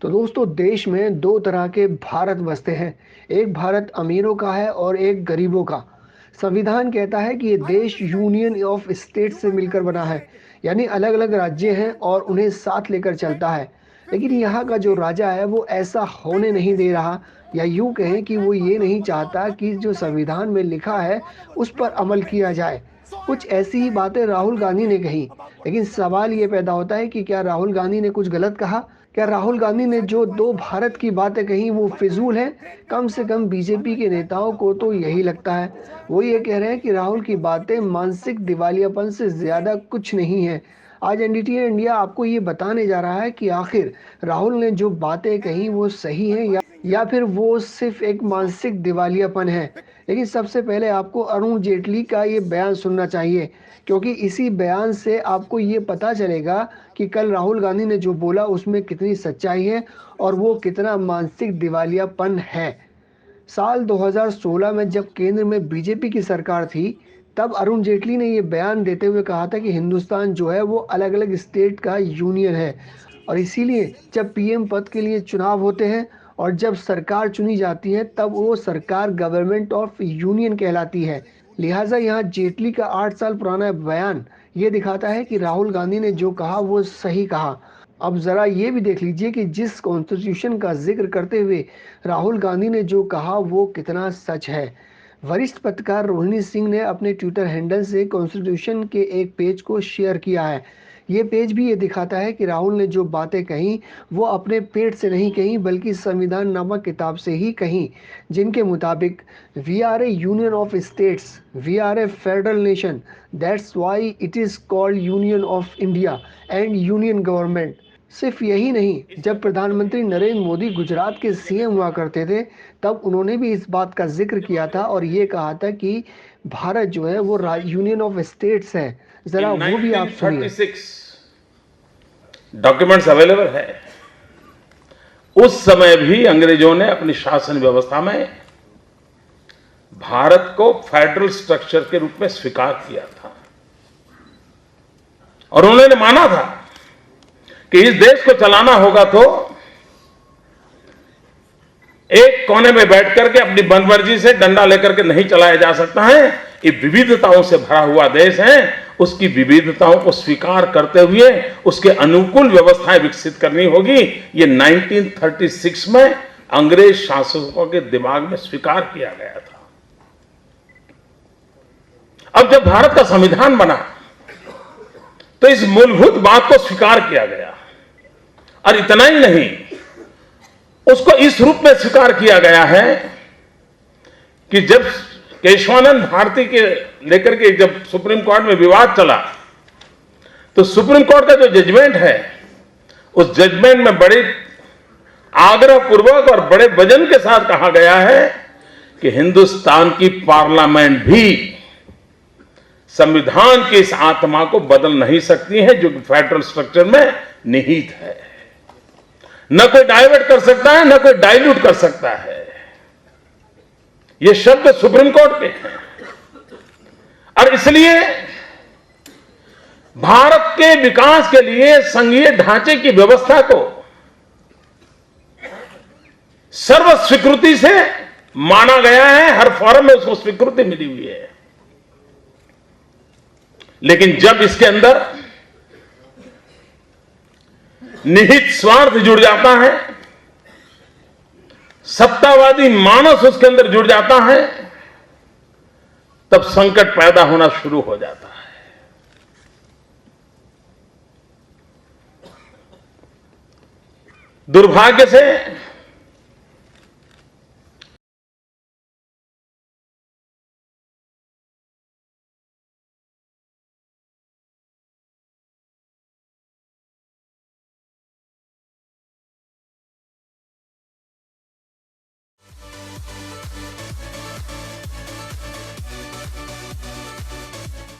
तो दोस्तों, देश में दो तरह के भारत बसते हैं। एक भारत अमीरों का है और एक गरीबों का। संविधान कहता है कि ये देश यूनियन ऑफ स्टेट से मिलकर बना है, यानी अलग अलग राज्य हैं और उन्हें साथ लेकर चलता है। लेकिन यहाँ का जो राजा है वो ऐसा होने नहीं दे रहा, या यूं कहें कि वो ये नहीं चाहता कि जो संविधान में लिखा है उस पर अमल किया जाए। कुछ ऐसी ही बातें राहुल गांधी ने कही। लेकिन सवाल ये पैदा होता है कि क्या राहुल गांधी ने कुछ गलत कहा? क्या राहुल गांधी ने जो दो भारत की बातें कही वो फिजूल है? कम से कम बीजेपी के नेताओं को तो यही लगता है। वो ये कह रहे हैं कि राहुल की बातें मानसिक दिवालियापन से ज्यादा कुछ नहीं है। आज एनडीटीवी इंडिया आपको ये बताने जा रहा है कि आखिर राहुल ने जो बातें कही वो सही है या फिर वो सिर्फ एक मानसिक दिवालियापन है। लेकिन सबसे पहले आपको अरुण जेटली का ये बयान सुनना चाहिए, क्योंकि इसी बयान से आपको ये पता चलेगा कि कल राहुल गांधी ने जो बोला उसमें कितनी सच्चाई है और वो कितना मानसिक दिवालियापन है। साल 2016 में जब केंद्र में बीजेपी की सरकार थी, तब अरुण जेटली ने ये बयान देते हुए कहा था कि हिंदुस्तान जो है वो अलग अलग स्टेट का यूनियन है, और इसीलिए जब पीएम पद के लिए चुनाव होते हैं और जब सरकार चुनी जाती है तब वो सरकार गवर्नमेंट ऑफ यूनियन कहलाती है। लिहाजा यहाँ जेटली का 8 साल पुराना बयान ये दिखाता है कि राहुल गांधी ने जो कहा वो सही कहा। अब जरा ये भी देख लीजिए कि जिस कॉन्स्टिट्यूशन का जिक्र करते हुए राहुल गांधी ने जो कहा वो कितना सच है। वरिष्ठ पत्रकार रोहिणी सिंह ने अपने ट्विटर हैंडल से कॉन्स्टिट्यूशन के एक पेज को शेयर किया है। ये पेज भी ये दिखाता है कि राहुल ने जो बातें कही वो अपने पेट से नहीं कही, बल्कि संविधान नामक किताब से ही कही, जिनके मुताबिक we are a union of states, we are a federal nation, that's why it is called union of India and union government. सिर्फ यही नहीं, जब प्रधानमंत्री नरेंद्र मोदी गुजरात के सीएम हुआ करते थे तब उन्होंने भी इस बात का जिक्र किया था और ये कहा था कि भारत जो है वो यूनियन ऑफ स्टेट्स है। जरा वो भी आप सुनिए। 1936 डॉक्यूमेंट्स अवेलेबल है। उस समय भी अंग्रेजों ने अपनी शासन व्यवस्था में भारत को फेडरल स्ट्रक्चर के रूप में स्वीकार किया था और उन्होंने माना था कि इस देश को चलाना होगा तो एक कोने में बैठ करके अपनी मनमर्जी से डंडा लेकर के नहीं चलाया जा सकता है। ये विविधताओं से भरा हुआ देश है, उसकी विविधताओं को स्वीकार करते हुए उसके अनुकूल व्यवस्थाएं विकसित करनी होगी। ये 1936 में अंग्रेज शासकों के दिमाग में स्वीकार किया गया था। अब जब भारत का संविधान बना तो इस मूलभूत बात को स्वीकार किया गया, और इतना ही नहीं, उसको इस रूप में स्वीकार किया गया है कि जब केशवानंद भारती के लेकर के जब सुप्रीम कोर्ट में विवाद चला तो सुप्रीम कोर्ट का जो जजमेंट है उस जजमेंट में बड़े आग्रह पूर्वक और बड़े वजन के साथ कहा गया है कि हिंदुस्तान की पार्लियामेंट भी संविधान की इस आत्मा को बदल नहीं सकती है जो फेडरल स्ट्रक्चर में निहित है। न कोई डाइवर्ट कर सकता है, न कोई डाइल्यूट कर सकता है। ये शब्द सुप्रीम कोर्ट के हैं और इसलिए भारत के विकास के लिए संघीय ढांचे की व्यवस्था को सर्व स्वीकृति से माना गया है। हर फॉरम में उसको स्वीकृति मिली हुई है। लेकिन जब इसके अंदर निहित स्वार्थ जुड़ जाता है, सत्तावादी मानस उसके अंदर जुड़ जाता है, तब संकट पैदा होना शुरू हो जाता है। दुर्भाग्य से